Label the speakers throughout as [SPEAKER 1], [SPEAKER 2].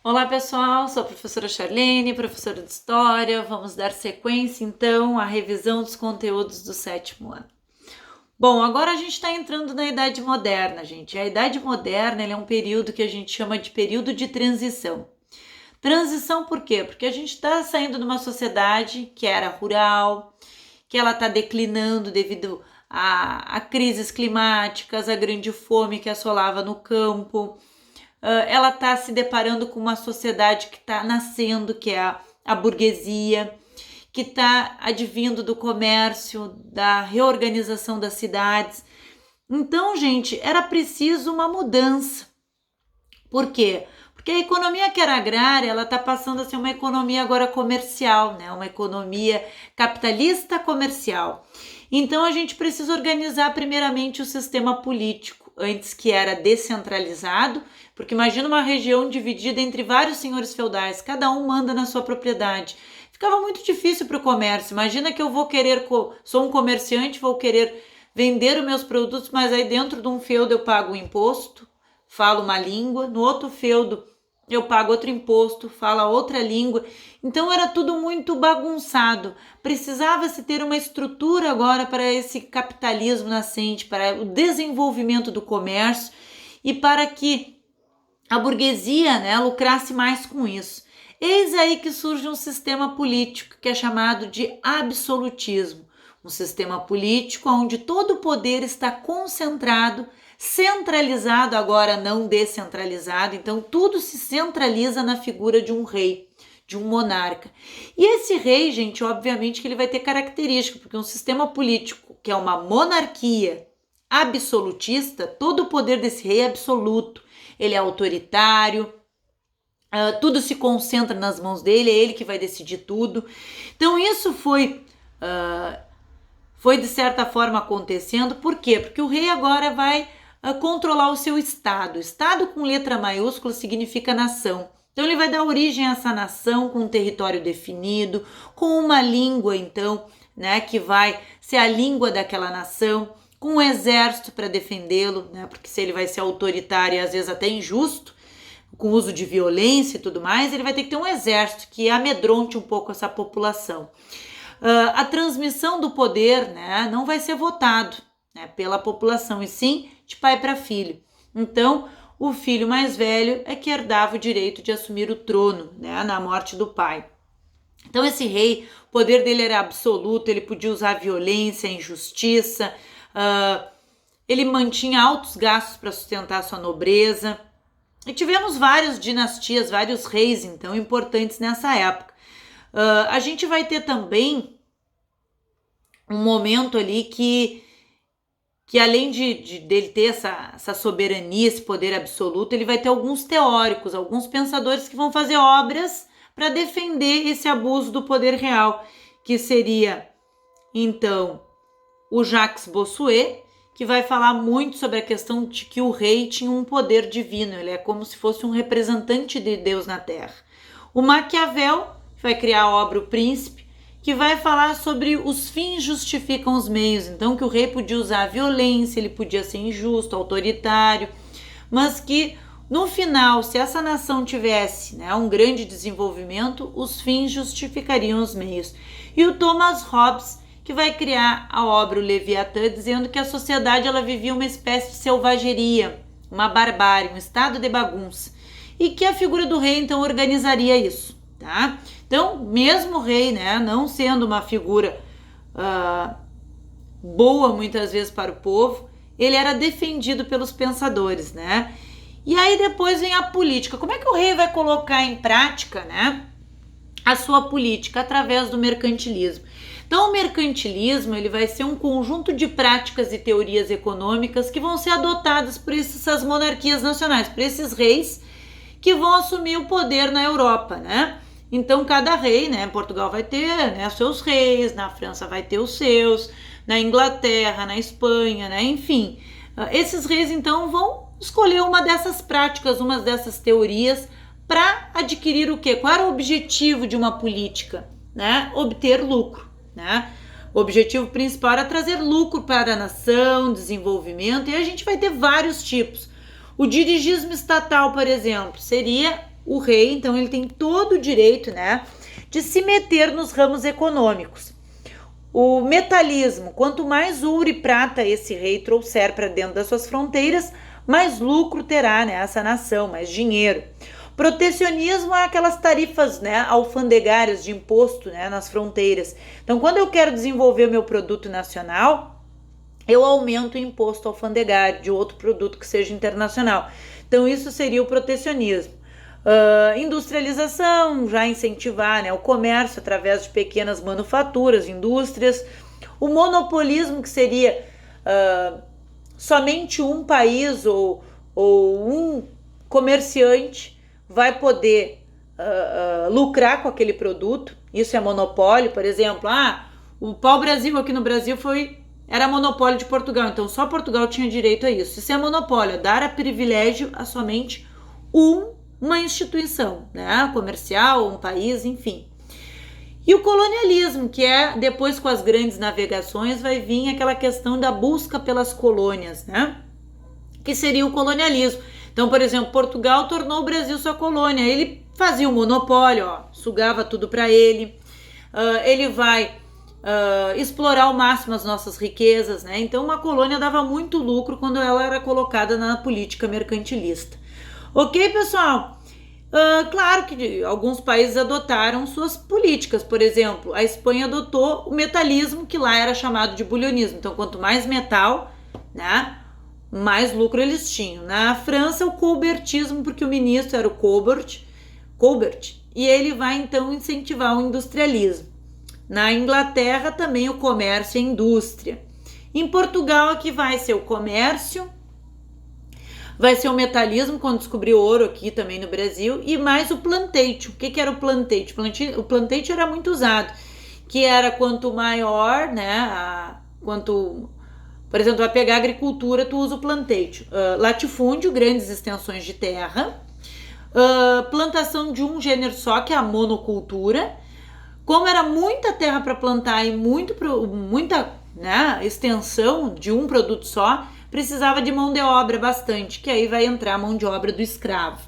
[SPEAKER 1] Olá pessoal, sou a professora Charlene, professora de História. Vamos dar sequência então à revisão dos conteúdos do 7º ano. Bom, agora a gente está entrando na Idade Moderna, gente. A Idade Moderna é um período que a gente chama de período de transição. Transição por quê? Porque a gente está saindo de uma sociedade que era rural, que ela está declinando devido a crises climáticas, a grande fome que assolava no campo. Ela está se deparando com uma sociedade que está nascendo, que é a burguesia, que está advindo do comércio, da reorganização das cidades. Então, gente, era preciso uma mudança. Por quê? Porque a economia que era agrária, ela está passando a ser uma economia agora comercial, né? Uma economia capitalista comercial. Então, a gente precisa organizar primeiramente o sistema político, antes que era descentralizado, porque imagina uma região dividida entre vários senhores feudais, cada um manda na sua propriedade. Ficava muito difícil para o comércio. Imagina que eu vou querer, sou um comerciante, vou querer vender os meus produtos, mas aí dentro de um feudo eu pago um imposto, falo uma língua, no outro feudo eu pago outro imposto, falo outra língua. Então era tudo muito bagunçado. Precisava-se ter uma estrutura agora para esse capitalismo nascente, para o desenvolvimento do comércio e para que a burguesia, né, lucrasse mais com isso. Eis aí que surge um sistema político que é chamado de absolutismo. Um sistema político onde todo o poder está concentrado, centralizado, agora não descentralizado. Então tudo se centraliza na figura de um rei, de um monarca. E esse rei, gente, obviamente que ele vai ter característica, porque um sistema político que é uma monarquia absolutista, todo o poder desse rei é absoluto. Ele é autoritário, tudo se concentra nas mãos dele, é ele que vai decidir tudo. Então isso foi de certa forma acontecendo. Por quê? Porque o rei agora vai controlar o seu estado. Estado com letra maiúscula significa nação. Então ele vai dar origem a essa nação com um território definido, com uma língua então, né, que vai ser a língua daquela nação, com um exército para defendê-lo, né, porque se ele vai ser autoritário e às vezes até injusto, com uso de violência e tudo mais, ele vai ter que ter um exército que amedronte um pouco essa população. A transmissão do poder, né, não vai ser votado, né, pela população, e sim de pai para filho. Então, o filho mais velho é que herdava o direito de assumir o trono, né, na morte do pai. Então, esse rei, o poder dele era absoluto, ele podia usar a violência, a injustiça, ele mantinha altos gastos para sustentar a sua nobreza. E tivemos várias dinastias, vários reis, então, importantes nessa época. A gente vai ter também um momento ali que além dele ter essa soberania, esse poder absoluto, ele vai ter alguns teóricos, alguns pensadores que vão fazer obras para defender esse abuso do poder real, que seria, então, o Jacques Bossuet, que vai falar muito sobre a questão de que o rei tinha um poder divino, ele é como se fosse um representante de Deus na Terra. O Maquiavel vai criar a obra O Príncipe, que vai falar sobre os fins justificam os meios, então que o rei podia usar a violência, ele podia ser injusto, autoritário, mas que no final, se essa nação tivesse, né, um grande desenvolvimento, os fins justificariam os meios. E o Thomas Hobbes, que vai criar a obra O Leviatã, dizendo que a sociedade ela vivia uma espécie de selvageria, uma barbárie, um estado de bagunça, e que a figura do rei então organizaria isso, tá? Então, mesmo o rei, né, não sendo uma figura boa muitas vezes para o povo, ele era defendido pelos pensadores, né? E aí depois vem a política. Como é que o rei vai colocar em prática, né, a sua política? Através do mercantilismo. Então, o mercantilismo ele vai ser um conjunto de práticas e teorias econômicas que vão ser adotadas por essas monarquias nacionais, por esses reis que vão assumir o poder na Europa, né? Então, cada rei, né, Portugal vai ter, né, seus reis, na França vai ter os seus, na Inglaterra, na Espanha, né, enfim. Esses reis, então, vão escolher uma dessas práticas, uma dessas teorias para adquirir o quê? Qual era o objetivo de uma política? Né? Obter lucro, né? O objetivo principal era trazer lucro para a nação, desenvolvimento, e a gente vai ter vários tipos. O dirigismo estatal, por exemplo, seria o rei, então ele tem todo o direito, né, de se meter nos ramos econômicos. O metalismo, quanto mais ouro e prata esse rei trouxer para dentro das suas fronteiras, mais lucro terá, né, essa nação, mais dinheiro. Protecionismo é aquelas tarifas, né, alfandegárias de imposto, né, nas fronteiras. Então, quando eu quero desenvolver o meu produto nacional, eu aumento o imposto alfandegário de outro produto que seja internacional. Então, isso seria o protecionismo. Industrialização, já incentivar, né, o comércio através de pequenas manufaturas, indústrias. O monopolismo, que seria somente um país ou um comerciante vai poder lucrar com aquele produto. Isso é monopólio, por exemplo. O pau-brasil aqui no Brasil era monopólio de Portugal, então só Portugal tinha direito a isso. Isso é monopólio, dar a privilégio a somente uma instituição, né, comercial, um país, enfim. E o colonialismo, que é, depois com as grandes navegações, vai vir aquela questão da busca pelas colônias, né, que seria o colonialismo. Então, por exemplo, Portugal tornou o Brasil sua colônia, ele fazia um monopólio, sugava tudo para ele, ele vai explorar ao máximo as nossas riquezas, né? Então, uma colônia dava muito lucro quando ela era colocada na política mercantilista. Ok, pessoal? Claro que alguns países adotaram suas políticas. Por exemplo, a Espanha adotou o metalismo, que lá era chamado de bulionismo. Então, quanto mais metal, né, mais lucro eles tinham. Na França, o colbertismo, porque o ministro era o Colbert, e ele vai então incentivar o industrialismo. Na Inglaterra, também o comércio e a indústria. Em Portugal, aqui vai ser o comércio, vai ser o metalismo, quando descobriu ouro aqui também no Brasil, e mais o plantation. O que era o plantation? O plantation era muito usado, que era quanto maior, né, por exemplo, vai pegar a agricultura, tu usa o plantation. Latifúndio, grandes extensões de terra. Plantação de um gênero só, que é a monocultura. Como era muita terra para plantar e muita, né, extensão de um produto só, precisava de mão de obra bastante, que aí vai entrar a mão de obra do escravo.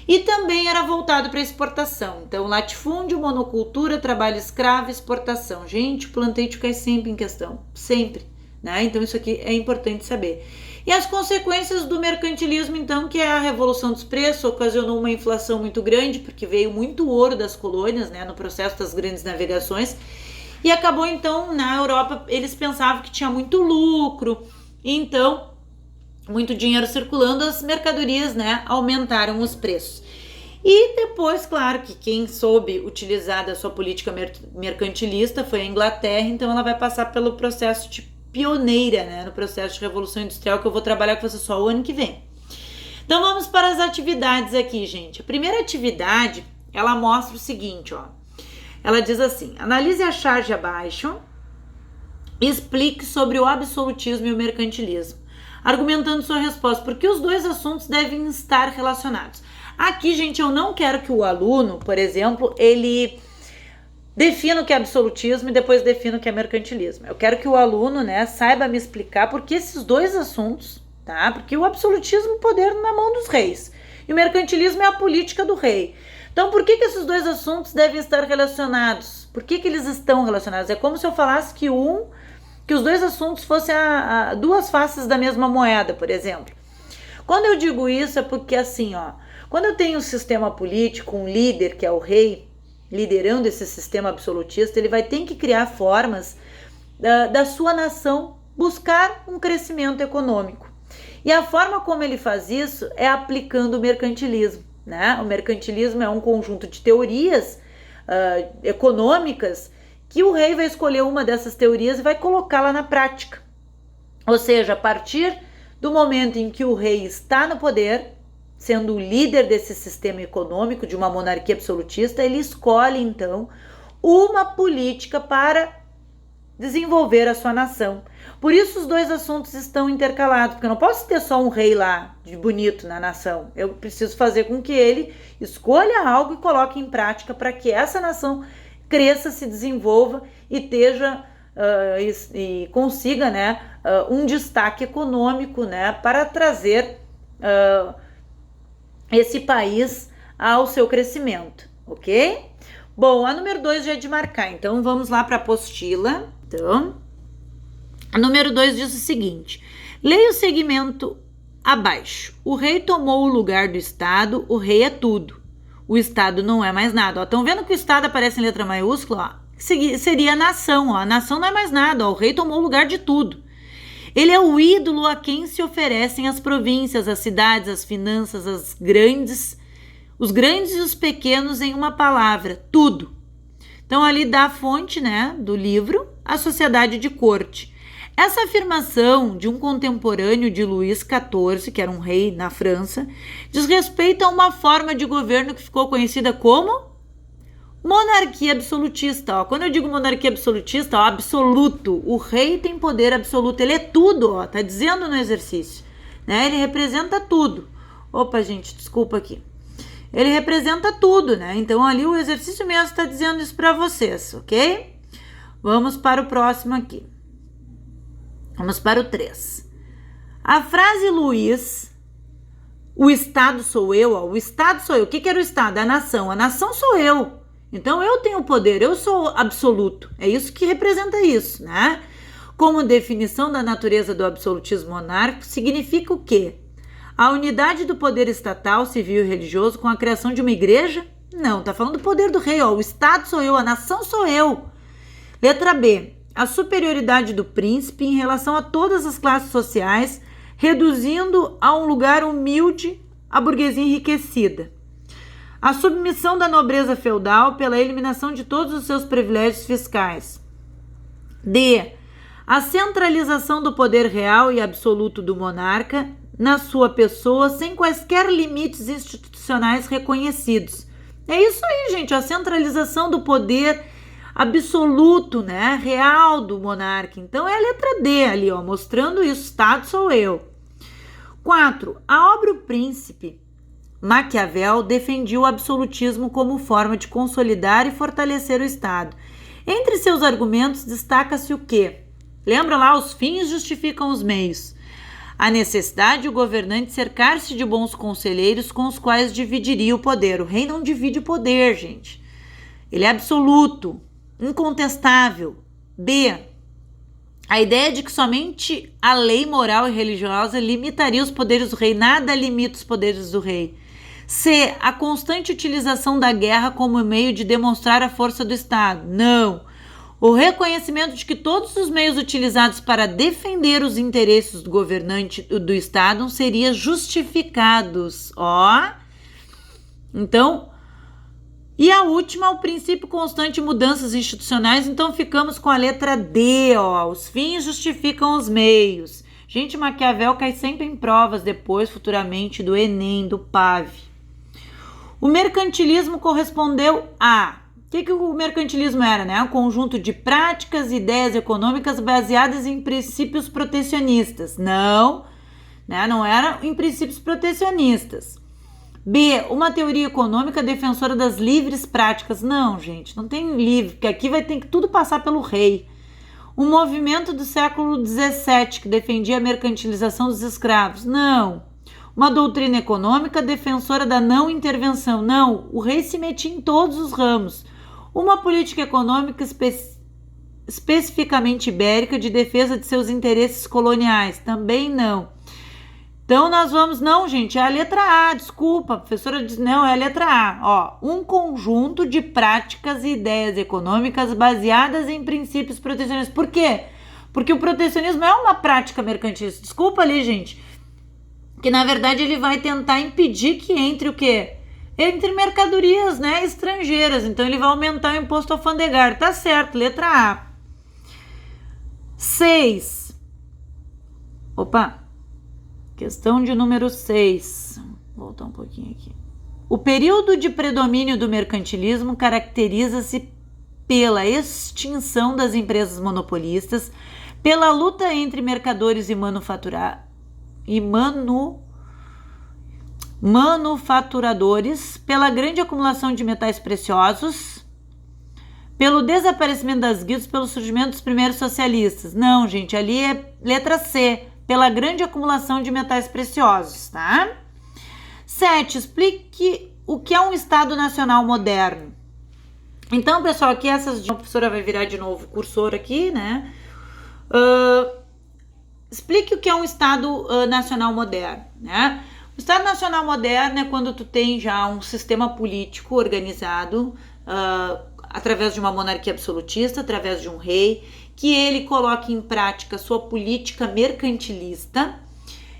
[SPEAKER 1] E também era voltado para exportação. Então, latifúndio, monocultura, trabalho escravo, exportação. Gente, o plantation cai sempre em questão, sempre, né? Então, isso aqui é importante saber. E as consequências do mercantilismo, então, que é a revolução dos preços, ocasionou uma inflação muito grande, porque veio muito ouro das colônias, né, no processo das grandes navegações, e acabou, então, na Europa, eles pensavam que tinha muito lucro, então, muito dinheiro circulando, as mercadorias, né, aumentaram os preços. E depois, claro, que quem soube utilizar da sua política mercantilista foi a Inglaterra, então ela vai passar pelo processo de pioneira, né, no processo de revolução industrial, que eu vou trabalhar com você só o ano que vem. Então vamos para as atividades aqui, gente. A primeira atividade, ela mostra o seguinte, ela diz assim: analise a charge abaixo e explique sobre o absolutismo e o mercantilismo, argumentando sua resposta, porque os dois assuntos devem estar relacionados. Aqui, gente, eu não quero que o aluno, por exemplo, ele defina o que é absolutismo e depois defina o que é mercantilismo. Eu quero que o aluno, né, saiba me explicar por que esses dois assuntos, tá? Porque o absolutismo é o poder na mão dos reis e o mercantilismo é a política do rei. Então, por que esses dois assuntos devem estar relacionados? Por que eles estão relacionados? É como se eu falasse que os dois assuntos fossem duas faces da mesma moeda, por exemplo. Quando eu digo isso é porque assim, quando eu tenho um sistema político, um líder que é o rei, liderando esse sistema absolutista, ele vai ter que criar formas da sua nação buscar um crescimento econômico. E a forma como ele faz isso é aplicando o mercantilismo, né? O mercantilismo é um conjunto de teorias econômicas que o rei vai escolher uma dessas teorias e vai colocá-la na prática. Ou seja, a partir do momento em que o rei está no poder, sendo o líder desse sistema econômico, de uma monarquia absolutista, ele escolhe, então, uma política para desenvolver a sua nação. Por isso os dois assuntos estão intercalados, porque eu não posso ter só um rei lá, de bonito, na nação. Eu preciso fazer com que ele escolha algo e coloque em prática para que essa nação cresça, se desenvolva e e consiga, né, um destaque econômico, né, para trazer esse país ao seu crescimento, ok? Bom, a número 2 já é de marcar, então vamos lá para a apostila. Então, a número 2 diz o seguinte: leia o segmento abaixo. O rei tomou o lugar do Estado, o rei é tudo. O Estado não é mais nada. Estão vendo que o Estado aparece em letra maiúscula? Ó? Seria a nação. Ó. A nação não é mais nada. Ó. O rei tomou o lugar de tudo. Ele é o ídolo a quem se oferecem as províncias, as cidades, as finanças, os grandes e os pequenos em uma palavra, tudo. Então ali dá a fonte, né, do livro, A Sociedade de Corte. Essa afirmação de um contemporâneo de Luís XIV, que era um rei na França, diz respeito a uma forma de governo que ficou conhecida como monarquia absolutista. Ó. Quando eu digo monarquia absolutista, ó, absoluto, o rei tem poder absoluto, ele é tudo, ó, tá dizendo no exercício, né? Ele representa tudo. Opa, gente, desculpa aqui. Ele representa tudo, né? Então ali o exercício mesmo está dizendo isso para vocês, ok? Vamos para o próximo aqui. Vamos para o 3. A frase Luís, o Estado sou eu, ó, o Estado sou eu. O que era o Estado? A nação sou eu. Então eu tenho poder, eu sou absoluto. É isso que representa isso, né? Como definição da natureza do absolutismo monárquico, significa o quê? A unidade do poder estatal, civil e religioso com a criação de uma igreja? Não, tá falando do poder do rei, ó. O Estado sou eu, a nação sou eu. Letra B. A superioridade do príncipe em relação a todas as classes sociais, reduzindo a um lugar humilde a burguesia enriquecida. A submissão da nobreza feudal pela eliminação de todos os seus privilégios fiscais. D. A centralização do poder real e absoluto do monarca na sua pessoa, sem quaisquer limites institucionais reconhecidos. É isso aí, gente, a centralização do poder absoluto, né, real do monarca. Então é a letra D ali, ó, mostrando isso, Estado sou eu. 4. A obra O Príncipe, Maquiavel defendia o absolutismo como forma de consolidar e fortalecer o Estado. Entre seus argumentos destaca-se o quê? Lembra lá, os fins justificam os meios. A necessidade de o governante cercar-se de bons conselheiros com os quais dividiria o poder. O rei não divide o poder, gente. Ele é absoluto, incontestável. B. A ideia de que somente a lei moral e religiosa limitaria os poderes do rei. Nada limita os poderes do rei. C. A constante utilização da guerra como meio de demonstrar a força do Estado. Não. O reconhecimento de que todos os meios utilizados para defender os interesses do governante do Estado seriam justificados. Ó. Então, e a última, o princípio constante de mudanças institucionais. Então, ficamos com a letra D, ó. Os fins justificam os meios. Gente, Maquiavel cai sempre em provas depois, futuramente, do Enem, do PAV. O mercantilismo correspondeu a... O que o mercantilismo era, né? Um conjunto de práticas e ideias econômicas baseadas em princípios protecionistas. Não, né? Não era em princípios protecionistas. B, uma teoria econômica defensora das livres práticas. Não, gente, não tem livre, porque aqui vai ter que tudo passar pelo rei. Um movimento do século XVII que defendia a mercantilização dos escravos. Não. Uma doutrina econômica defensora da não intervenção. Não, o rei se metia em todos os ramos. Uma política econômica especificamente ibérica de defesa de seus interesses coloniais. Também não. Então nós vamos... Não, gente, é a letra A. Desculpa, a professora diz não, é a letra A. Ó, um conjunto de práticas e ideias econômicas baseadas em princípios protecionistas. Por quê? Porque o protecionismo é uma prática mercantilista. Desculpa ali, gente. Que na verdade ele vai tentar impedir que entre o quê? Entre mercadorias, né, estrangeiras. Então ele vai aumentar o imposto alfandegário. Tá certo, letra A. 6. Opa. Questão de número 6. Vou voltar um pouquinho aqui. O período de predomínio do mercantilismo caracteriza-se pela extinção das empresas monopolistas, pela luta entre mercadores e manufaturadores, pela grande acumulação de metais preciosos, pelo desaparecimento das guildas, pelo surgimento dos primeiros socialistas. Não, gente, ali é letra C, pela grande acumulação de metais preciosos, tá? 7. Explique o que é é um Estado nacional moderno? Então, pessoal, aqui a professora vai virar de novo o cursor aqui, né? Explique o que é um Estado nacional moderno, né? O Estado nacional moderno é quando tu tem já um sistema político organizado através de uma monarquia absolutista, através de um rei, que ele coloca em prática sua política mercantilista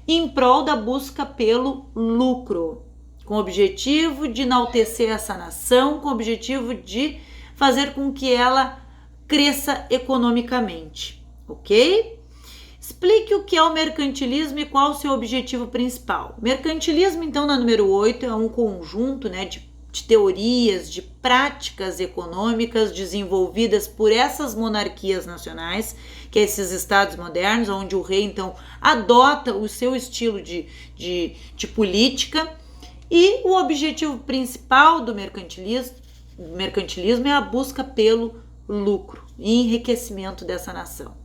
[SPEAKER 1] em prol da busca pelo lucro, com o objetivo de enaltecer essa nação, com o objetivo de fazer com que ela cresça economicamente, ok? Explique o que é o mercantilismo e qual o seu objetivo principal. Mercantilismo, então, na número 8, é um conjunto, né, de teorias, de práticas econômicas desenvolvidas por essas monarquias nacionais, que é esses estados modernos, onde o rei, então, adota o seu estilo de política. E o objetivo principal do mercantilismo é a busca pelo lucro e enriquecimento dessa nação.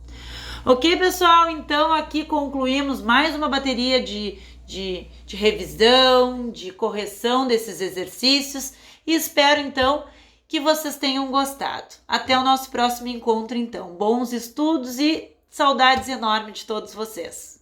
[SPEAKER 1] Ok, pessoal? Então, aqui concluímos mais uma bateria de revisão, de correção desses exercícios e espero, então, que vocês tenham gostado. Até o nosso próximo encontro, então. Bons estudos e saudades enormes de todos vocês.